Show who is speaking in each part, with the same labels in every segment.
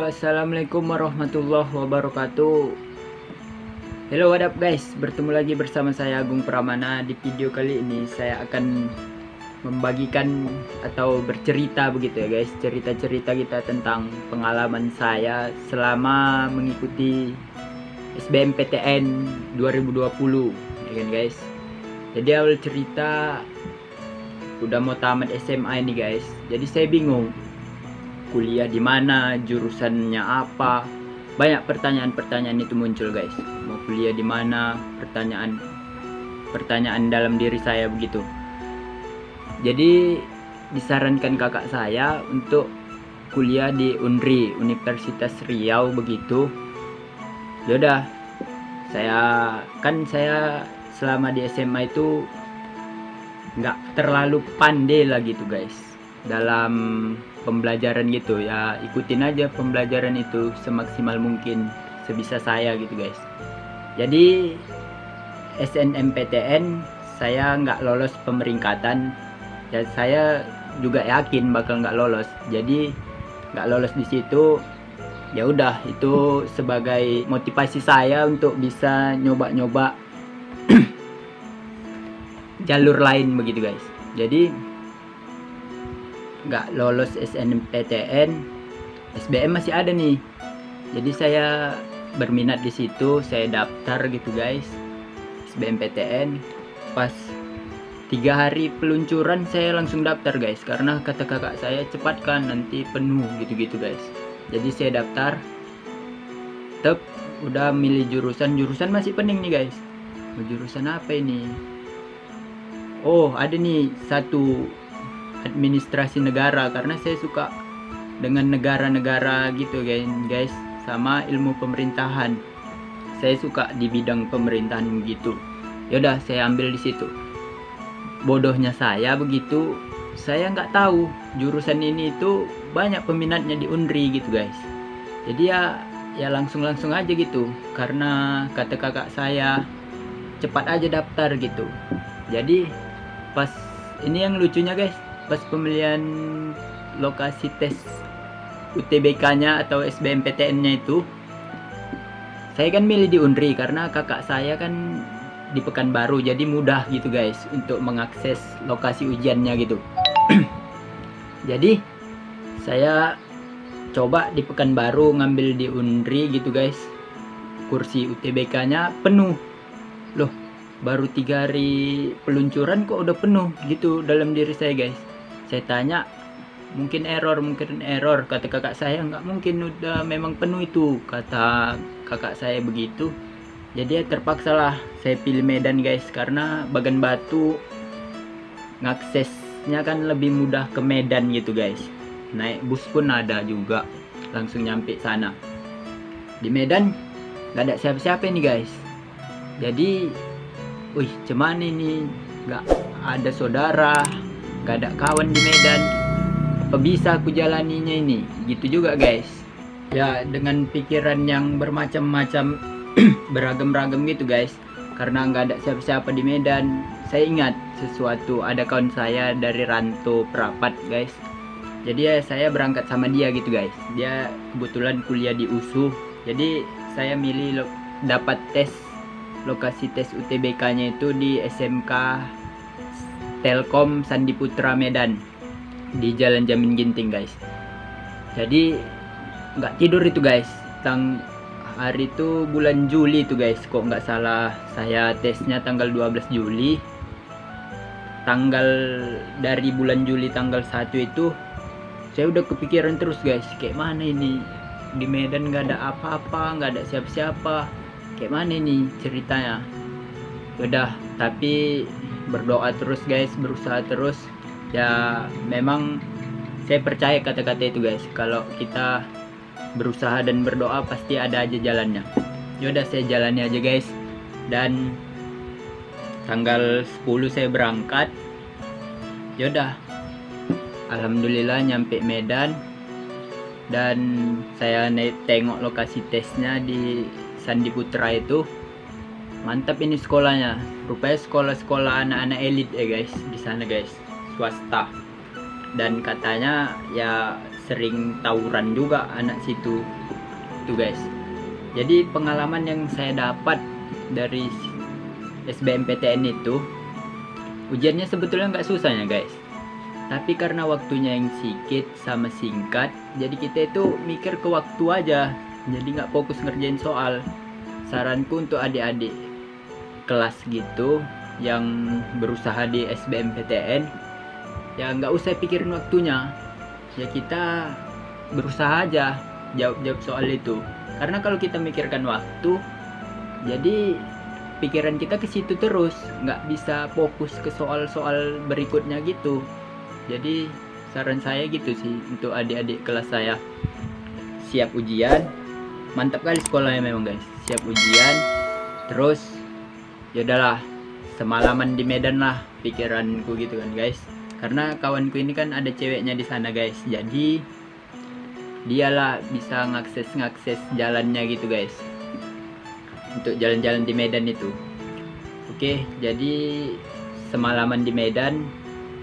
Speaker 1: Halo, assalamualaikum warahmatullahi wabarakatuh. Hello, what up guys? Bertemu lagi bersama saya Agung Pramana. Di video kali ini saya akan membagikan atau bercerita begitu ya guys, cerita-cerita kita tentang pengalaman saya selama mengikuti SBMPTN 2020 ya kan guys. Jadi awal cerita udah mau tamat SMA ini guys. Jadi saya bingung kuliah di mana, jurusannya apa. Banyak pertanyaan-pertanyaan itu muncul guys. Mau kuliah di mana, pertanyaan dalam diri saya begitu. Jadi disarankan kakak saya untuk kuliah di UNRI, Universitas Riau begitu. Yaudah, saya selama di SMA itu nggak terlalu pandai lah gitu guys dalam pembelajaran gitu ya. Ikutin aja pembelajaran itu semaksimal mungkin sebisa saya gitu guys. Jadi SNMPTN saya nggak lolos pemeringkatan ya, saya juga yakin bakal nggak lolos. Jadi nggak lolos di situ ya udah, itu sebagai motivasi saya untuk bisa nyoba-nyoba jalur lain begitu guys. Jadi nggak lolos SNMPTN, SBM masih ada nih. Jadi saya berminat di situ, saya daftar gitu guys SBMPTN. Pas 3 hari peluncuran saya langsung daftar guys, karena kata kakak saya cepatkan nanti penuh gitu-gitu guys. Jadi saya daftar, udah milih jurusan masih pening nih guys. Jurusan apa ini? Oh, ada nih satu, administrasi negara, karena saya suka dengan negara-negara gitu guys, sama ilmu pemerintahan. Saya suka di bidang pemerintahan gitu. Yaudah, saya ambil di situ. Bodohnya saya begitu, saya nggak tahu jurusan ini itu banyak peminatnya di UNRI gitu guys. Jadi ya langsung aja gitu, karena kata kakak saya cepat aja daftar gitu. Jadi pas ini yang lucunya guys, pas pemilihan lokasi tes UTBK-nya atau SBMPTN-nya itu, saya kan milih di UNRI karena kakak saya kan di Pekanbaru, jadi mudah gitu guys untuk mengakses lokasi ujiannya gitu. Jadi saya coba di Pekanbaru, ngambil di UNRI gitu guys. Kursi UTBK-nya penuh. Loh, baru 3 hari peluncuran kok udah penuh gitu dalam diri saya guys. Saya tanya, mungkin error, kata kakak saya. Nggak mungkin, udah memang penuh itu, kata kakak saya begitu. Jadi ya terpaksa lah saya pilih Medan guys, karena Bagan Batu ngaksesnya kan lebih mudah ke Medan gitu guys. Naik bus pun ada juga, langsung nyampe sana. Di Medan nggak ada siapa-siapa nih guys. Jadi wih, cuman ini nggak ada saudara, nggak ada kawan di Medan, apa bisa aku jalaninya ini gitu juga guys. Ya dengan pikiran yang bermacam-macam beragam-ragam gitu guys, karena nggak ada siapa-siapa di Medan. Saya ingat sesuatu, ada kawan saya dari Ranto Prapat guys. Jadi ya saya berangkat sama dia gitu guys. Dia kebetulan kuliah di USU. Jadi saya milih dapat tes, lokasi tes UTBK-nya itu di SMK Telkom Sandi Putra Medan, di Jalan Jamin Ginting guys. Jadi nggak tidur itu guys. Hari itu bulan Juli itu guys, kok nggak salah saya tesnya tanggal 12 Juli. Tanggal dari bulan Juli tanggal 1 itu saya udah kepikiran terus guys, kayak mana ini di Medan, nggak ada apa-apa, nggak ada siapa-siapa, kayak mana ini ceritanya. Udah, tapi berdoa terus guys, berusaha terus ya. Memang saya percaya kata-kata itu guys, kalau kita berusaha dan berdoa pasti ada aja jalannya. Yaudah, saya jalani aja guys. Dan tanggal 10 saya berangkat. Yaudah, alhamdulillah nyampe Medan, dan saya tengok lokasi tesnya di Sandi Putra itu. Mantap ini sekolahnya, rupanya sekolah-sekolah anak-anak elit ya guys di sana guys, swasta. Dan katanya ya sering tawuran juga anak situ tuh guys. Jadi pengalaman yang saya dapat dari SBMPTN itu, ujiannya sebetulnya nggak susah ya guys, tapi karena waktunya yang sedikit sama singkat, jadi kita itu mikir ke waktu aja, jadi nggak fokus ngerjain soal. Saranku untuk adik-adik kelas gitu yang berusaha di SBMPTN, ya nggak usah pikirin waktunya, ya kita berusaha aja jawab soal itu. Karena kalau kita mikirkan waktu, jadi pikiran kita ke situ terus, nggak bisa fokus ke soal-soal berikutnya gitu. Jadi saran saya gitu sih untuk adik-adik kelas saya. Siap ujian, mantap kali sekolahnya memang guys. Siap ujian, terus ya udahlah, semalaman di Medan lah pikiranku gitu kan guys. Karena kawanku ini kan ada ceweknya di sana guys, jadi dialah bisa ngakses jalannya gitu guys, untuk jalan-jalan di Medan itu. Oke, jadi semalaman di Medan,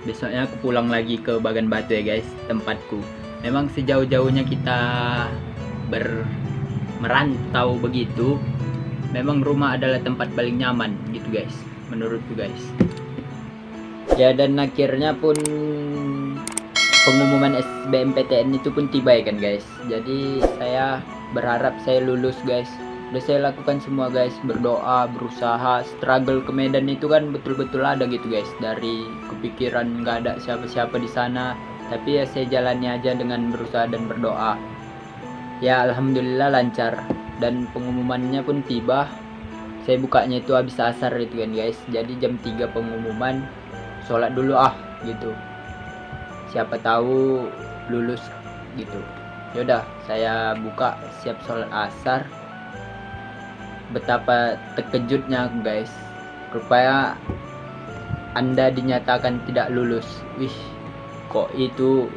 Speaker 1: besoknya aku pulang lagi ke Bagan Batu ya guys, tempatku. Memang sejauh-jauhnya kita merantau begitu, memang rumah adalah tempat paling nyaman gitu guys, menurutku guys. Ya, dan akhirnya pun pengumuman SBMPTN itu pun tiba ya kan guys. Jadi saya berharap saya lulus guys. Udah saya lakukan semua guys, berdoa, berusaha, struggle ke Medan itu kan betul-betul ada gitu guys. Dari kepikiran nggak ada siapa-siapa di sana, tapi ya saya jalani aja dengan berusaha dan berdoa. Ya alhamdulillah lancar, dan pengumumannya pun tiba. Saya bukanya itu habis asar itu kan guys. Jadi jam 3 pengumuman, sholat dulu gitu, siapa tahu lulus gitu. Yaudah saya buka, siap sholat asar. Betapa terkejutnya aku guys, rupanya Anda dinyatakan tidak lulus. Wih, kok itu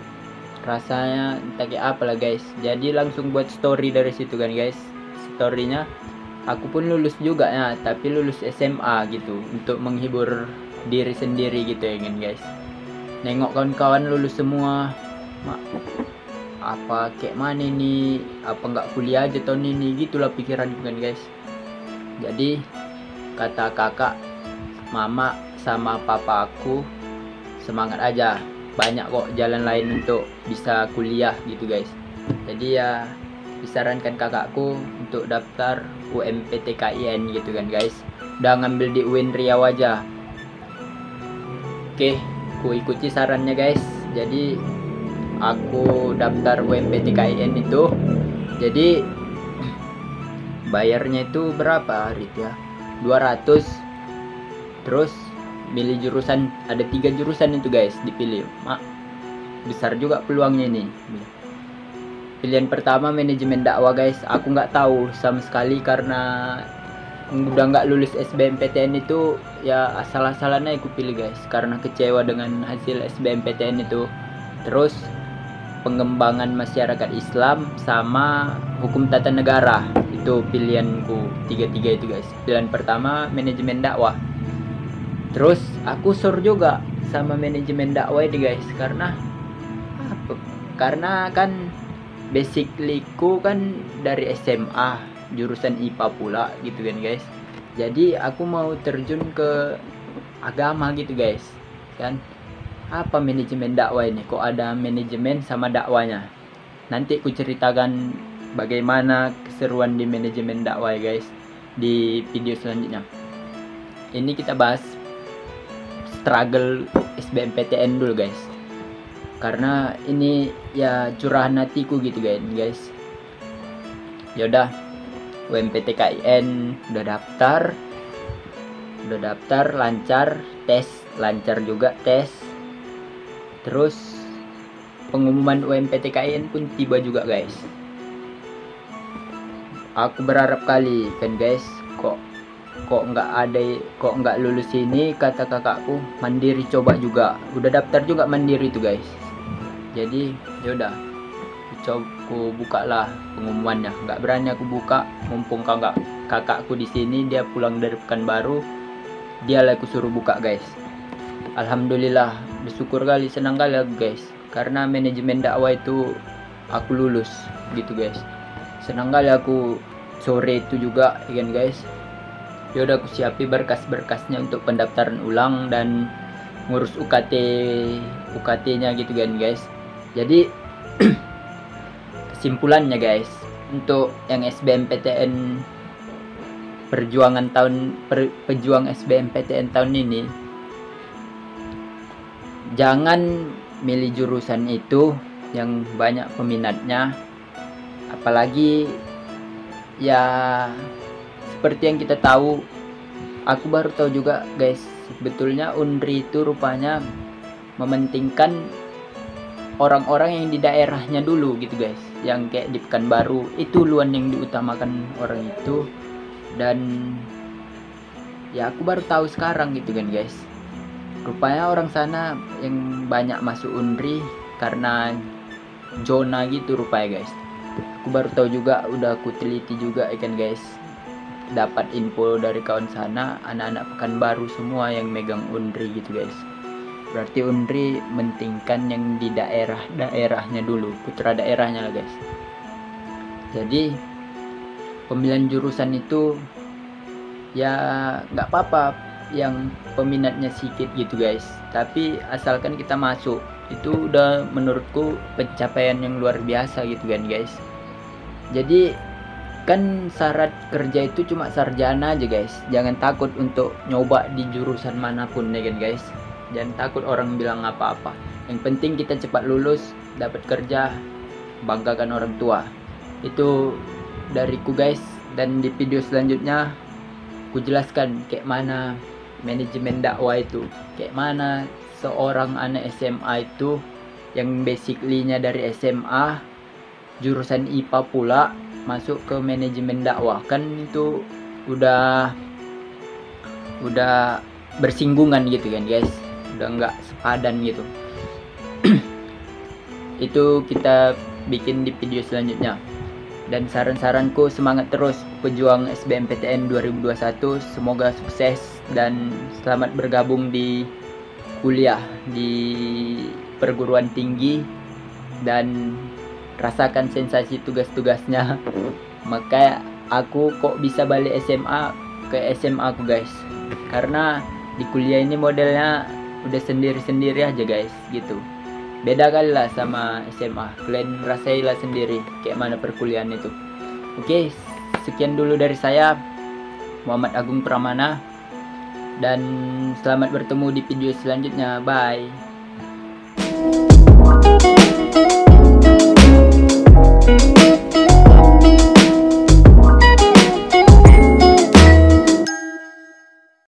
Speaker 1: rasanya entah kayak apa lah guys. Jadi langsung buat story dari situ kan guys. Storynya, aku pun lulus juga ya, tapi lulus SMA gitu, untuk menghibur diri sendiri gitu ya kan guys. Nengok kawan-kawan lulus semua, apa kayak mana nih, apa nggak kuliah aja tahun ini, gitulah pikiran kan guys. Jadi kata kakak, mama sama papa aku, semangat aja, banyak kok jalan lain untuk bisa kuliah gitu guys. Jadi ya disarankan kakakku untuk daftar UMPTKIN gitu kan guys. Udah ngambil di UIN Riau aja. Oke, aku ikuti sarannya guys. Jadi aku daftar UMPTKIN itu. Jadi bayarnya itu berapa hari itu ya, 200. Terus milih jurusan, ada 3 jurusan itu guys dipilih. Besar juga peluangnya ini. Pilihan pertama manajemen dakwah guys. Aku nggak tahu sama sekali, karena udah nggak lulus SBMPTN itu, ya asal-asalan aja aku pilih guys, karena kecewa dengan hasil SBMPTN itu. Terus pengembangan masyarakat Islam sama hukum tata negara, itu pilihanku, tiga-tiga itu guys. Pilihan pertama manajemen dakwah. Terus aku sur juga sama manajemen dakwah ini guys, karena apa? Karena kan basically ku kan dari SMA jurusan IPA pula gitu kan guys. Jadi aku mau terjun ke agama gitu guys kan. Apa manajemen dakwah ini, kok ada manajemen sama dakwanya? Nanti ku ceritakan bagaimana keseruan di manajemen dakwah ya guys, di video selanjutnya. Ini kita bahas struggle SBMPTN dulu guys, karena ini ya curahan hatiku gitu guys. Yaudah, UMPTKIN udah daftar lancar, tes lancar juga tes. Terus pengumuman UMPTKIN pun tiba juga guys. Aku berharap kali kan guys, kok nggak lulus ini. Kata kakakku, mandiri coba juga, udah daftar juga mandiri itu guys. Jadi yaudah, aku buka lah pengumumannya. Nggak berani aku buka, mumpung kakakku di sini, dia pulang dari Pekanbaru, dia lah aku suruh buka guys. Alhamdulillah, bersyukur kali, senang kali aku guys. karena manajemen dakwah itu aku lulus gitu guys. Senang kali aku sore itu juga ya kan guys. Ya udah aku siapin berkas-berkasnya untuk pendaftaran ulang dan ngurus UKT-nya gitu kan guys. Jadi kesimpulannya guys, untuk yang SBMPTN pejuang SBMPTN tahun ini, jangan milih jurusan itu yang banyak peminatnya, apalagi ya seperti yang kita tahu. Aku baru tahu juga guys, sebetulnya Unri itu rupanya mementingkan orang-orang yang di daerahnya dulu gitu guys, yang kayak di Pekanbaru itu luan yang diutamakan orang itu. Dan ya aku baru tahu sekarang gitu kan guys, rupanya orang sana yang banyak masuk Unri karena zona gitu rupanya guys. Aku baru tahu juga, udah aku teliti juga ikan guys, dapat info dari kawan sana, anak-anak Pekanbaru semua yang megang Unri gitu guys. Berarti Unri mentingkan yang di daerahnya dulu, putra daerahnya lah guys. Jadi pemilihan jurusan itu ya nggak apa-apa yang peminatnya sedikit gitu guys, tapi asalkan kita masuk, itu udah menurutku pencapaian yang luar biasa gitu kan guys. Jadi kan syarat kerja itu cuma sarjana aja guys. Jangan takut untuk nyoba di jurusan manapun ya kan guys. Jangan takut orang bilang apa-apa. Yang penting kita cepat lulus, dapat kerja, banggakan orang tua. Itu dariku guys. Dan di video selanjutnya aku jelaskan kayak mana manajemen dakwah itu, kayak mana seorang anak SMA itu yang basically-nya dari SMA, jurusan IPA pula, masuk ke manajemen dakwah. Kan itu udah bersinggungan gitu kan guys, udah nggak sepadan gitu. Itu kita bikin di video selanjutnya. Dan saran-saranku, semangat terus pejuang SBMPTN 2021, semoga sukses dan selamat bergabung di kuliah di perguruan tinggi dan rasakan sensasi tugas-tugasnya. Maka aku kok bisa balik SMA ke SMA aku guys, karena di kuliah ini modelnya udah sendiri-sendiri aja guys gitu. Beda kali lah sama SMA, kalian rasailah sendiri kayak mana perkuliahan itu. Oke, sekian dulu dari saya, Muhammad Agung Pramana, dan selamat bertemu di video selanjutnya. Bye.